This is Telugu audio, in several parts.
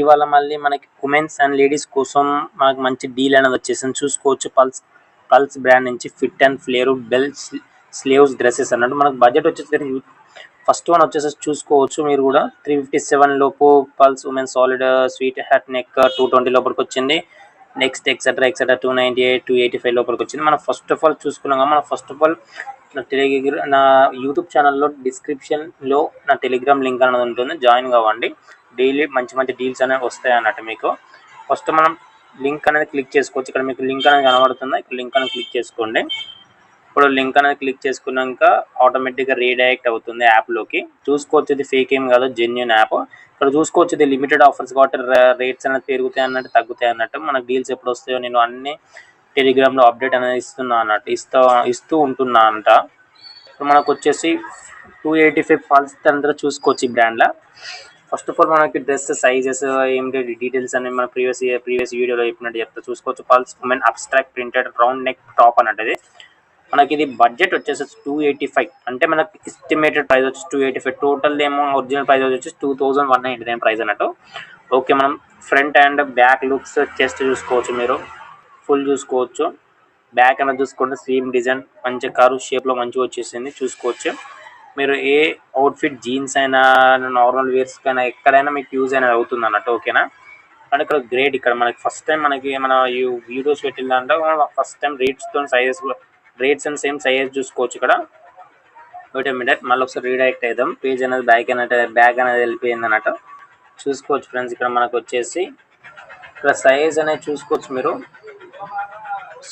ఇవాళ మళ్ళీ మనకి ఉమెన్స్ అండ్ లేడీస్ కోసం మనకు మంచి డీల్ అనేది వచ్చేసింది. చూసుకోవచ్చు పల్స్ బ్రాండ్ నుంచి fit and flare belt sleeves dresses అన్నట్టు మనకు బడ్జెట్ వచ్చేసరికి ఫస్ట్ వన్ వచ్చేసి చూసుకోవచ్చు మీరు కూడా 357 లోపు pulse women solid sweet hat neck 220 లోపలికి వచ్చింది. నెక్స్ట్ ఎక్సెట్రా 298 285 లోపలికి వచ్చింది. మనం ఫస్ట్ ఆఫ్ ఆల్ చూసుకున్నాం. మనం ఫస్ట్ ఆఫ్ ఆల్ నా యూట్యూబ్ ఛానల్లో డిస్క్రిప్షన్లో నా టెలిగ్రామ్ లింక్ అనేది ఉంటుంది, జాయిన్ కావండి. డైలీ మంచి మంచి డీల్స్ అనేవి వస్తాయి అన్నట్టు మీకు. ఫస్ట్ మనం లింక్ అనేది క్లిక్ చేసుకోవచ్చు. ఇక్కడ మీకు లింక్ అనేది కనబడుతుంది, ఇక్కడ లింక్ అనేది క్లిక్ చేసుకోండి. ఇప్పుడు లింక్ అనేది క్లిక్ చేసుకున్నాక ఆటోమేటిక్గా రీడైరెక్ట్ అవుతుంది యాప్లోకి. చూసుకోవచ్చు ఇది ఫేక్ ఏం కాదు, జెన్యున్ యాప్. ఇక్కడ చూసుకోవచ్చు ఇది లిమిటెడ్ ఆఫర్స్ కాబట్టి రేట్స్ అనేది పెరుగుతాయి అన్నట్టు తగ్గుతాయి అన్నట్టు. మనకు డీల్స్ ఎప్పుడు వస్తాయో నేను అన్ని టెలిగ్రామ్లో అప్డేట్ అనేది ఇస్తున్నా అన్నట్టు, ఇస్తూ ఉంటున్నా అంట. ఇప్పుడు మనకు వచ్చేసి 285 పల్స్ అందరూ చూసుకోవచ్చు ఈ బ్రాండ్లో. ఫస్ట్ ఆఫ్ ఆల్ మనకి డ్రెస్ సైజెస్ ఏంటి డీటెయిల్స్ అనేవి మన ప్రీవియస్ వీడియోలో చెప్పినట్టు చెప్తా. చూసుకోవచ్చు pulse women abstract printed round neck top అన్నట్టు. మనకి ఇది బడ్జెట్ వచ్చేసి 285, అంటే మనకి ఎస్టిమేటెడ్ ప్రైస్ వచ్చి 285. టోటల్ ఏమో ఒరిజినల్ ప్రైస్ వచ్చేసి 2199 ప్రైస్ అన్నట్టు. ఓకే, మనం front and back looks chest చూసుకోవచ్చు, మీరు ఫుల్ చూసుకోవచ్చు. బ్యాక్ అనేది చూసుకోండి, సేమ్ డిజైన్ మంచి కర్వ్ షేప్లో మంచిగా వచ్చేసింది. చూసుకోవచ్చు మీరు ఏ అవుట్ఫిట్ జీన్స్ అయినా నార్మల్ వేర్స్ అయినా ఎక్కడైనా మీకు యూజ్ అనేది అవుతుంది అన్నట్టు. ఓకేనా, అండ్ ఇక్కడ గ్రేట్. ఇక్కడ మనకి ఫస్ట్ టైం మనకి మన వీడియోస్ పెట్టిందంటే first time rates and same sizes చూసుకోవచ్చు. ఇక్కడ వెయిట్ ఏ మినిట్, మళ్ళీ ఒకసారి రీడైరెక్ట్ అవుదాం. పేజ్ అనేది బ్యాక్ అనేది వెళ్ళిపోయింది అన్నట్టు. చూసుకోవచ్చు ఫ్రెండ్స్, ఇక్కడ మనకు వచ్చేసి ఇక్కడ సైజ్ అనేది చూసుకోవచ్చు మీరు.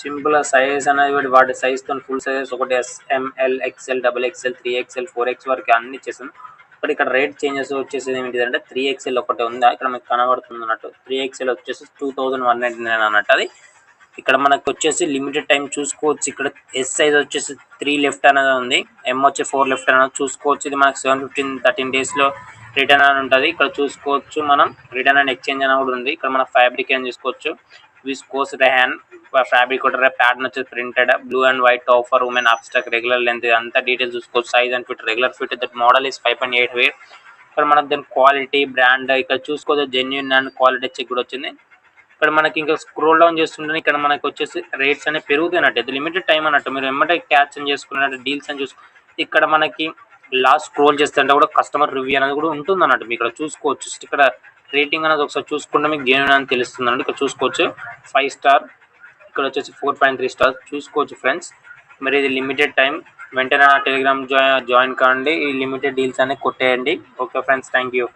సింపుల్ సైజ్ అనేది వాటి సైజ్తో ఫుల్ సైజెస్ ఒకటి SML XL XXL 3XL 4X వరకు అన్ని ఇచ్చేసాను. బట్ ఇక్కడ రేట్ చేంజెస్ వచ్చేసి ఏంటిదంటే 3XL ఒకటి ఉందా ఇక్కడ మీకు కనబడుతుంది అన్నట్టు. 3XL వచ్చేసి 2199 అన్నట్టు. అది ఇక్కడ మనకు వచ్చేసి లిమిటెడ్ టైం చూసుకోవచ్చు. ఇక్కడ ఎస్ సైజ్ వచ్చేసి 3 లెఫ్ట్ అనేది ఉంది, M వచ్చి 4 లెఫ్ట్ అనేది చూసుకోవచ్చు. ఇది మనకు 13 డేస్లో రిటర్న్ అని ఉంటుంది. ఇక్కడ చూసుకోవచ్చు మనం రిటర్న్ అండ్ ఎక్స్చేంజ్ అని కూడా ఉంది. ఇక్కడ మన ఫ్యాబ్రిక్ అని చూసుకోవచ్చు. విస్కోస్ రెహాన్ ఫ్యాబ్రిక్ కూడా ప్యాటర్న్ వచ్చేసి printed blue and white top for women abstract regular length అంతా డీటెయిల్స్ చూసుకోవచ్చు. Size and fit regular fit that model is 5.8 weight. ఇక్కడ మనకు దాని క్వాలిటీ బ్రాండ్ ఇక్కడ చూసుకోవచ్చు, జెన్యున్ అండ్ క్వాలిటీ చెక్ కూడా వచ్చింది. ఇక్కడ మనకి ఇంకా స్క్రోల్ డౌన్ చేస్తుంటే ఇక్కడ మనకి వచ్చేసి రేట్స్ అనేవి పెరుగుతాయినట్టు. ఇది లిమిటెడ్ టైం అన్నట్టు. మీరు ఎమ్మటే క్యాచ్ అని చేసుకున్నట్టు డీల్స్ అని చూసుకో. ఇక్కడ మనకి లాస్ట్ స్క్రోల్ చేస్తుంటే కూడా కస్టమర్ రివ్యూ అనేది కూడా ఉంటుంది అన్నట్టు. మీకు ఇక్కడ చూసుకోవచ్చు. ఇక్కడ రేటింగ్ అనేది ఒకసారి చూసుకుంటే మీకు జెన్యున్ అని తెలుస్తుంది అన్నట్టు. ఇక్కడ చూసుకోవచ్చు 5 స్టార్, ఇక్కడ వచ్చేసి 4.3 స్టార్ చూసుకోవచ్చు ఫ్రెండ్స్. మరి ఇది లిమిటెడ్ టైం, వెంటనే టెలిగ్రామ్ జాయిన్ కాండి. ఈ లిమిటెడ్ డీల్స్ అనేవి కొట్టేయండి. Okay friends, thank you.